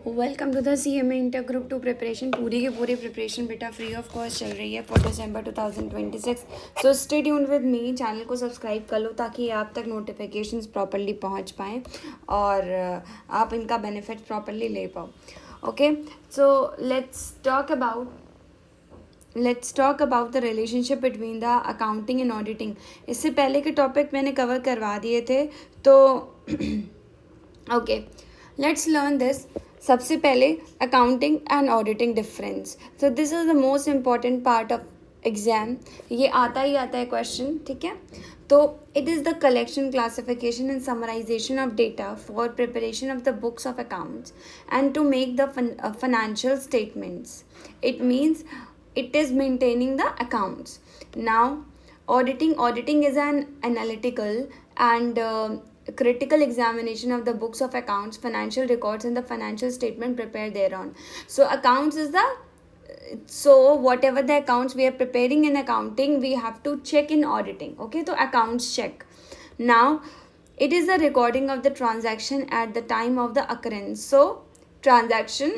Welcome to the CMA inter group 2 preparation. पूरी की पूरी प्रिपरेशन बेटा फ्री ऑफ कॉस्ट चल रही है for December 2026। So stay tuned with me. Channel को सब्सक्राइब कर लो ताकि आप तक नोटिफिकेशंस प्रॉपर्ली पहुंच पाएँ और आप इनका बेनिफिट प्रॉपर्ली ले पाओ। Okay, so let's talk about the relationship between the accounting and auditing. इससे पहले के टॉपिक मैंने कवर करवा दिए थे, तो ओके, लेट्स लर्न दिस। सबसे पहले accounting and auditing difference. So this is the most important part of exam. ये आता ही आता है क्वेश्चन, ठीक है। तो it is the collection, classification and summarisation of data for preparation of the books of accounts and to make the financial statements. It means it is maintaining the accounts. Now, auditing is an analytical and critical examination of the books of accounts, financial records and the financial statement prepared thereon. So accounts is so whatever the accounts we are preparing in accounting, we have to check in auditing. Okay, so accounts check. Now, it is the recording of the transaction at the time of the occurrence. So transaction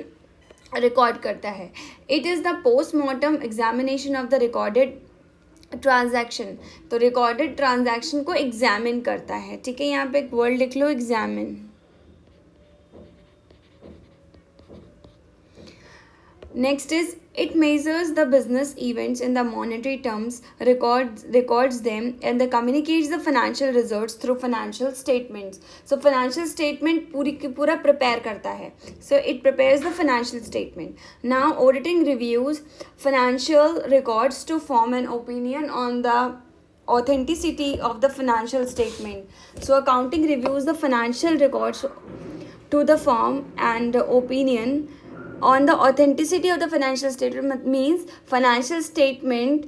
record करता है. It is the postmortem examination of the recorded transaction. तो recorded transaction को examine करता है, ठीक है. यहाँ पे एक वर्ड लिख लो, examine. Next is, it measures the business events in the monetary terms, records them, and the communicates the financial results through financial statements. So financial statement पूरा prepare करता है. So it prepares the financial statement. Now auditing reviews financial records to form an opinion on the authenticity of the financial statement. So accounting reviews the financial records to the firm and opinion on the authenticity of the financial statement. Means financial statement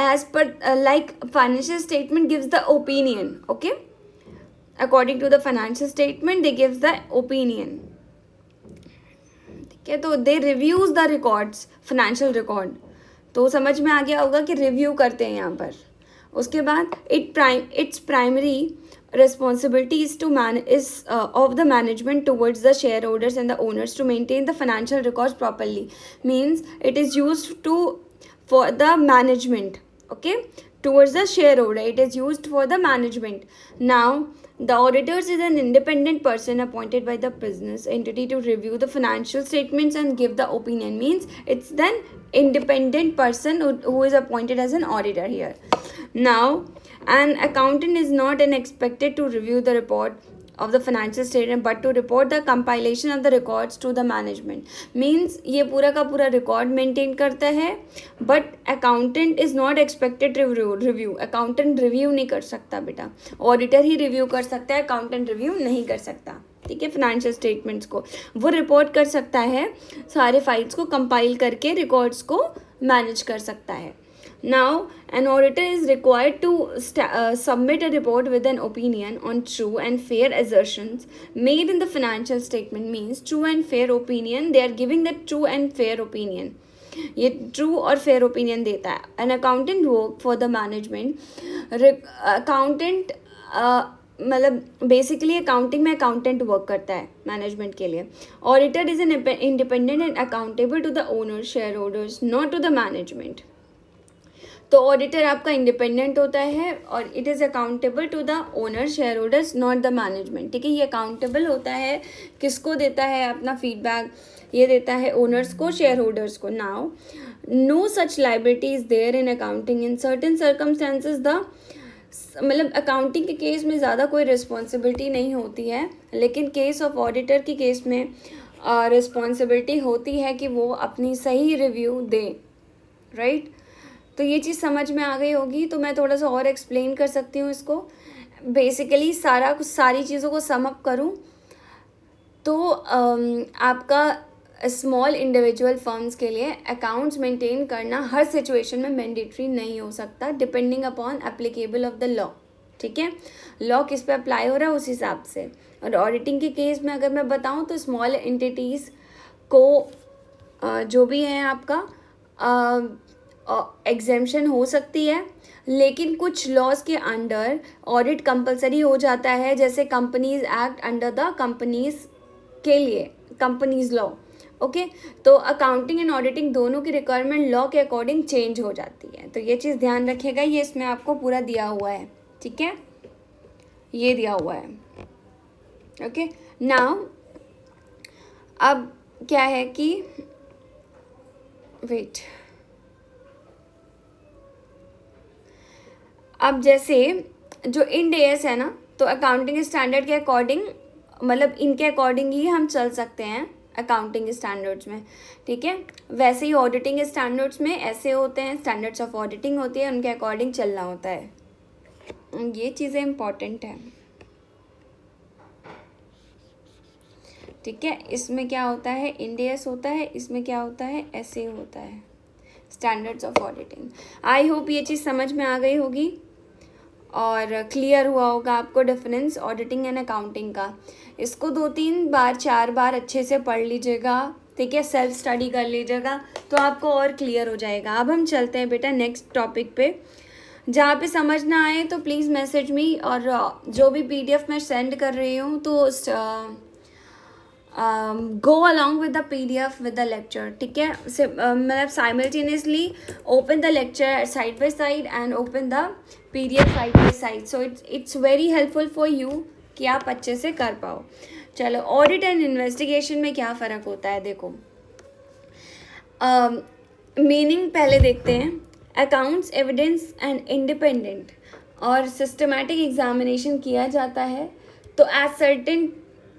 as per like financial statement gives the opinion. Okay, according to the financial statement they gives the opinion. ठीक है, तो they reviews the records, financial record. तो समझ में आ गया होगा कि review करते हैं यहाँ पर. उसके बाद its primary responsibility is of the management towards the shareholders and the owners to maintain the financial records properly. Means it is used for the management. Okay, towards the shareholder it is used for the management. Now the auditors is an independent person appointed by the business entity to review the financial statements and give the opinion. Means it's then independent person who is appointed as an auditor here. Now, an accountant is not expected to review the report of the financial statement but to report the compilation of the records to the management. Means ये पूरा का पूरा record maintain करता है, but accountant is not expected to review. Accountant review नहीं कर सकता बेटा, auditor ही review कर सकता है, accountant review नहीं कर सकता. ठीक है, फाइनेंशियल स्टेटमेंट्स को वो रिपोर्ट कर सकता है, सारे फाइल्स को कंपाइल करके रिकॉर्ड्स को मैनेज कर सकता है. Now, an auditor is required to submit a report with an opinion on true and fair assertions made in the financial statement. Means true and fair opinion, they are giving the true and fair opinion. ये true और fair opinion देता है. An accountant work for the management. Accountant मतलब basically accounting में accountant work करता है management के लिए. Auditor is an independent and accountable to the owner, shareholders, not to the management. तो ऑडिटर आपका इंडिपेंडेंट होता है और it is accountable to the owner, shareholders, not the management. ठीक है, ये अकाउंटेबल होता है, किसको देता है अपना फीडबैक, ये देता है ओनर्स को, शेयर होल्डर्स को. Now no such liability is there in accounting in certain circumstances. The मतलब अकाउंटिंग के केस में ज़्यादा कोई रिस्पॉन्सिबिलिटी नहीं होती है, लेकिन केस ऑफ ऑडिटर के केस में रिस्पॉन्सिबिलिटी होती है कि वो अपनी सही रिव्यू दे. राइट, तो ये चीज़ समझ में आ गई होगी. तो मैं थोड़ा सा और एक्सप्लेन कर सकती हूँ इसको. बेसिकली सारी चीज़ों को सम अप करूँ तो आपका स्मॉल इंडिविजुअल फर्म्स के लिए अकाउंट्स मेंटेन करना हर सिचुएशन में मैंडेटरी नहीं हो सकता, depending upon applicable of the law. ठीक है, लॉ किस पे अप्लाई हो रहा है उस हिसाब से. और ऑडिटिंग के केस में अगर मैं बताऊँ तो स्मॉल एंटिटीज़ को जो भी है आपका एग्जेम्पशन हो सकती है, लेकिन कुछ लॉज के अंडर ऑडिट कंपलसरी हो जाता है. जैसे companies act under the companies के लिए, कंपनीज लॉ। ओके, तो अकाउंटिंग एंड ऑडिटिंग दोनों की रिक्वायरमेंट लॉ के अकॉर्डिंग चेंज हो जाती है, तो ये चीज़ ध्यान रखिएगा, ये इसमें आपको पूरा दिया हुआ है, ठीक है, ये दिया हुआ है। ओके, नाउ अब क्या है कि वेट, अब जैसे जो इंड एएस है ना, तो अकाउंटिंग स्टैंडर्ड के अकॉर्डिंग, मतलब इनके अकॉर्डिंग ही हम चल सकते हैं अकाउंटिंग स्टैंडर्ड्स में, ठीक है। वैसे ही ऑडिटिंग स्टैंडर्ड्स में ऐसे होते हैं, स्टैंडर्ड्स ऑफ ऑडिटिंग होती है, उनके अकॉर्डिंग चलना होता है, ये चीज़ें इंपॉर्टेंट है, ठीक है। इसमें क्या होता है, इंड एएस होता है, इसमें क्या होता है, ऐसे होता है, standards of auditing. I hope ये चीज़ समझ में आ गई होगी और क्लियर हुआ होगा आपको डिफरेंस ऑडिटिंग एंड अकाउंटिंग का। इसको 2-3 बार 4 बार अच्छे से पढ़ लीजिएगा, ठीक है, सेल्फ स्टडी कर लीजिएगा, तो आपको और क्लियर हो जाएगा। अब हम चलते हैं बेटा नेक्स्ट टॉपिक पे। जहाँ पे समझ ना आए तो प्लीज़ मैसेज मी, और जो भी PDF मैं सेंड कर रही हूँ तो go along with the PDF with the lecture, ठीक है। मतलब simultaneously open the lecture side by side and open the PDF side by side, so it's very helpful for you कि आप अच्छे से कर पाओ। चलो, ऑडिट एंड इन्वेस्टिगेशन में क्या फ़र्क होता है, देखो मीनिंग पहले देखते हैं। अकाउंट्स एविडेंस एंड इंडिपेंडेंट और सिस्टमैटिक एग्जामिनेशन किया जाता है, तो एज सर्टेन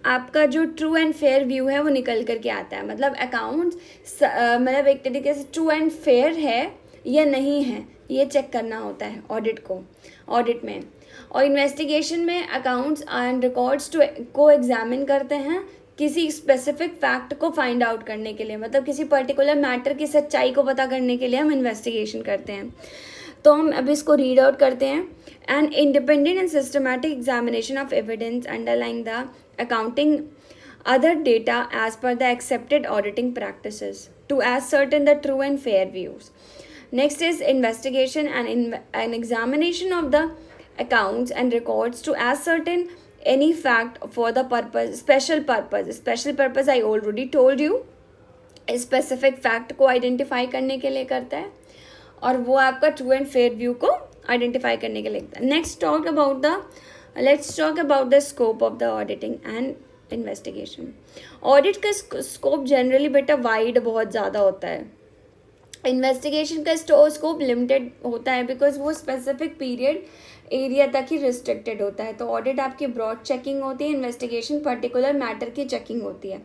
आपका जो ट्रू एंड फेयर व्यू है वो निकल करके आता है। मतलब अकाउंट्स मतलब एक तरीके से ट्रू एंड फेयर है या नहीं है, ये चेक करना होता है ऑडिट में। और इन्वेस्टिगेशन में अकाउंट्स एंड रिकॉर्ड्स को एग्जामिन करते हैं किसी स्पेसिफिक फैक्ट को फाइंड आउट करने के लिए, मतलब किसी पर्टिकुलर मैटर की सच्चाई को पता करने के लिए हम इन्वेस्टिगेशन करते हैं। तो हम अब इसको रीड आउट करते हैं। N independent and systematic examination of evidence underlying the accounting other data as per the accepted auditing practices to ascertain the true and fair views. Next is investigation and an examination of the accounts and records to ascertain any fact for the purpose, special purpose I already told you, specific fact को identify करने के लिए करता है, और वो आपका true and fair view को identify करने के लिए करता है। Let's talk about the scope of the auditing and investigation. Audit का scope generally बेटा wide बहुत ज़्यादा होता है। इन्वेस्टिगेशन का स्कोप लिमिटेड होता है बिकॉज वो स्पेसिफिक पीरियड एरिया तक ही रिस्ट्रिक्टेड होता है। तो ऑडिट आपकी ब्रॉड चेकिंग होती है, इन्वेस्टिगेशन पर्टिकुलर मैटर की चेकिंग होती है।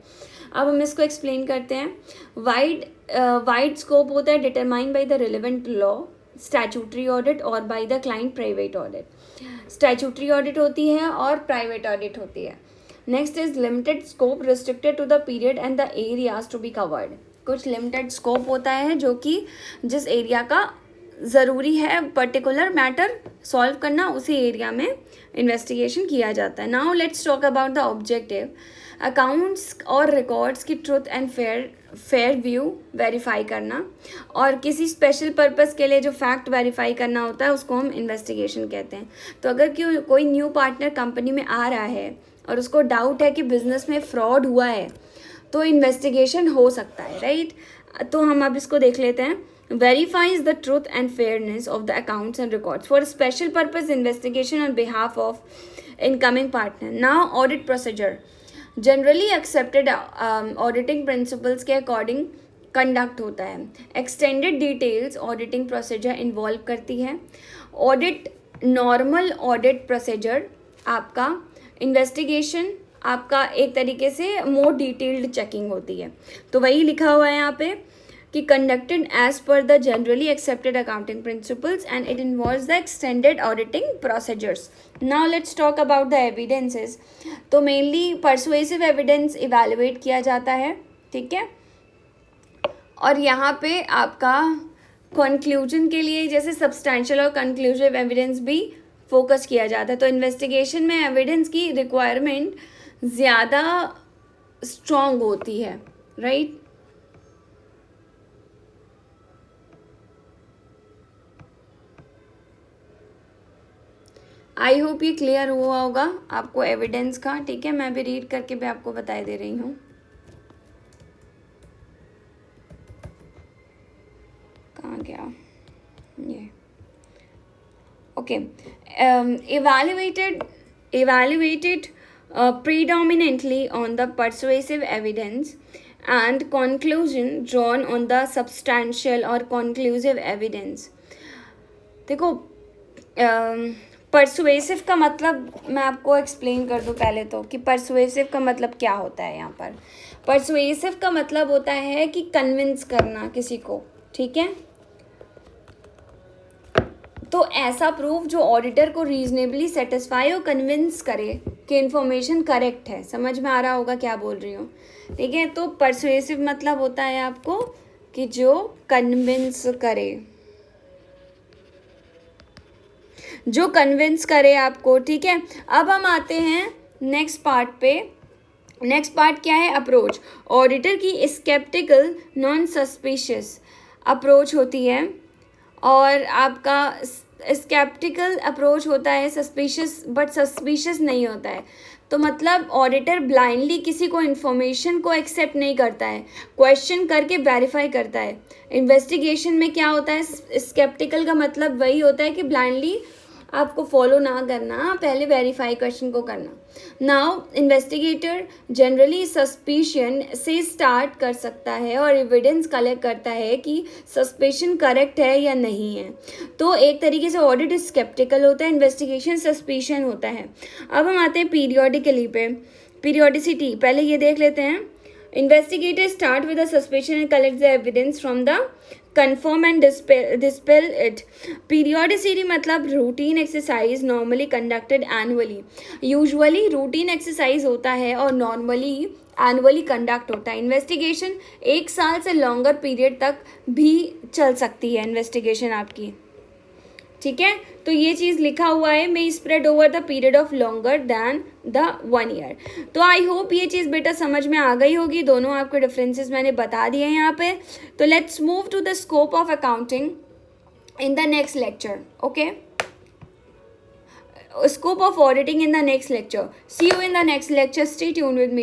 अब हम इसको एक्सप्लेन करते हैं। वाइड स्कोप होता है determine by the relevant law, statutory audit और by the client private audit. Statutory audit होती है और प्राइवेट ऑडिट होती है। Next is limited scope restricted to the period and the areas to be covered. कुछ limited scope होता है जो कि जिस एरिया का ज़रूरी है पर्टिकुलर मैटर सॉल्व करना, उसी एरिया में इन्वेस्टिगेशन किया जाता है। Now let's talk about the objective. Accounts और रिकॉर्ड्स की truth and fair view verify करना, और किसी स्पेशल पर्पस के लिए जो फैक्ट वेरीफाई करना होता है उसको हम इन्वेस्टिगेशन कहते हैं। तो अगर कोई न्यू पार्टनर कंपनी में आ रहा है और उसको डाउट है कि बिजनेस में फ्रॉड हुआ है, तो इन्वेस्टिगेशन हो सकता है, राइट। तो हम अब इसको देख लेते हैं। verifies the truth and fairness of the accounts and records for special purpose investigation on behalf of incoming partner. Now audit procedure generally accepted auditing principles के according conduct होता है। extended details auditing procedure involve करती है। audit normal audit procedure आपका investigation आपका एक तरीके से मोर डिटेल्ड चेकिंग होती है। तो वही लिखा हुआ है यहाँ पे कि conducted as per the generally accepted accounting principles and it involves the extended auditing procedures. Now let's talk about the evidences. तो मेनली परसुएसिव एविडेंस इवेलुएट किया जाता है, ठीक है। और यहाँ पे आपका कंक्लूजन के लिए जैसे सब्सटैंशियल और कंक्लूसिव एविडेंस भी फोकस किया जाता है। तो इन्वेस्टिगेशन में एविडेंस की रिक्वायरमेंट ज़्यादा स्ट्रॉन्ग होती है, राइट। आई होप ये क्लियर हुआ होगा आपको एविडेंस का, ठीक है। मैं भी रीड करके भी आपको बता दे रही हूँ। कहाँ गया ये, okay. evaluated predominantly on the persuasive evidence and conclusion drawn on the substantial or conclusive evidence। देखो परसुएसिव का मतलब मैं आपको एक्सप्लेन कर दूं पहले तो, कि परसुएसिव का मतलब क्या होता है। यहाँ पर परसुएसिव का मतलब होता है कि कन्विंस करना किसी को, ठीक है। तो ऐसा प्रूफ जो ऑडिटर को रीजनेबली सेटिस्फाई और कन्विंस करे कि इन्फॉर्मेशन करेक्ट है। समझ में आ रहा होगा क्या बोल रही हूँ, ठीक है। तो परसुएसिव मतलब होता है आपको कि जो कन्विंस करे, जो कन्विंस करे आपको, ठीक है। अब हम आते हैं नेक्स्ट पार्ट पे। नेक्स्ट पार्ट क्या है? अप्रोच। ऑडिटर की स्केप्टिकल नॉन सस्पिशियस अप्रोच होती है, और आपका स्केप्टिकल अप्रोच होता है सस्पिशियस, बट सस्पिशियस नहीं होता है। तो मतलब ऑडिटर ब्लाइंडली किसी को इन्फॉर्मेशन को एक्सेप्ट नहीं करता है, क्वेश्चन करके वेरीफाई करता है। इन्वेस्टिगेशन में क्या होता है? स्केप्टिकल का मतलब वही होता है कि ब्लाइंडली आपको फॉलो ना करना, पहले वेरीफाई क्वेश्चन को करना। नाउ इन्वेस्टिगेटर जनरली सस्पिशन से स्टार्ट कर सकता है और एविडेंस कलेक्ट करता है कि सस्पिशन करेक्ट है या नहीं है। तो एक तरीके से ऑडिट स्केप्टिकल होता है, इन्वेस्टिगेशन सस्पिशन होता है। अब हम आते हैं पीरियोडिकली पे, पीरियोडिसिटी। पहले ये देख लेते हैं। Investigators start with a suspicion and collect the evidence from the confirm and dispel it. Periodicity मतलब routine exercise normally conducted annually. Usually routine exercise होता है और normally annually conduct होता है। Investigation 1 साल से longer period तक भी चल सकती है investigation आपकी, ठीक है। तो ये चीज़ लिखा हुआ है, may spread over the period of longer than the 1 year. तो आई होप ये चीज़ बेटा समझ में आ गई होगी। दोनों आपके डिफरेंसेस मैंने बता दिए हैं यहाँ पे। तो let's move to the scope of accounting in the next lecture, okay. Scope of auditing in the next lecture. See you in the next lecture. Stay tuned with me.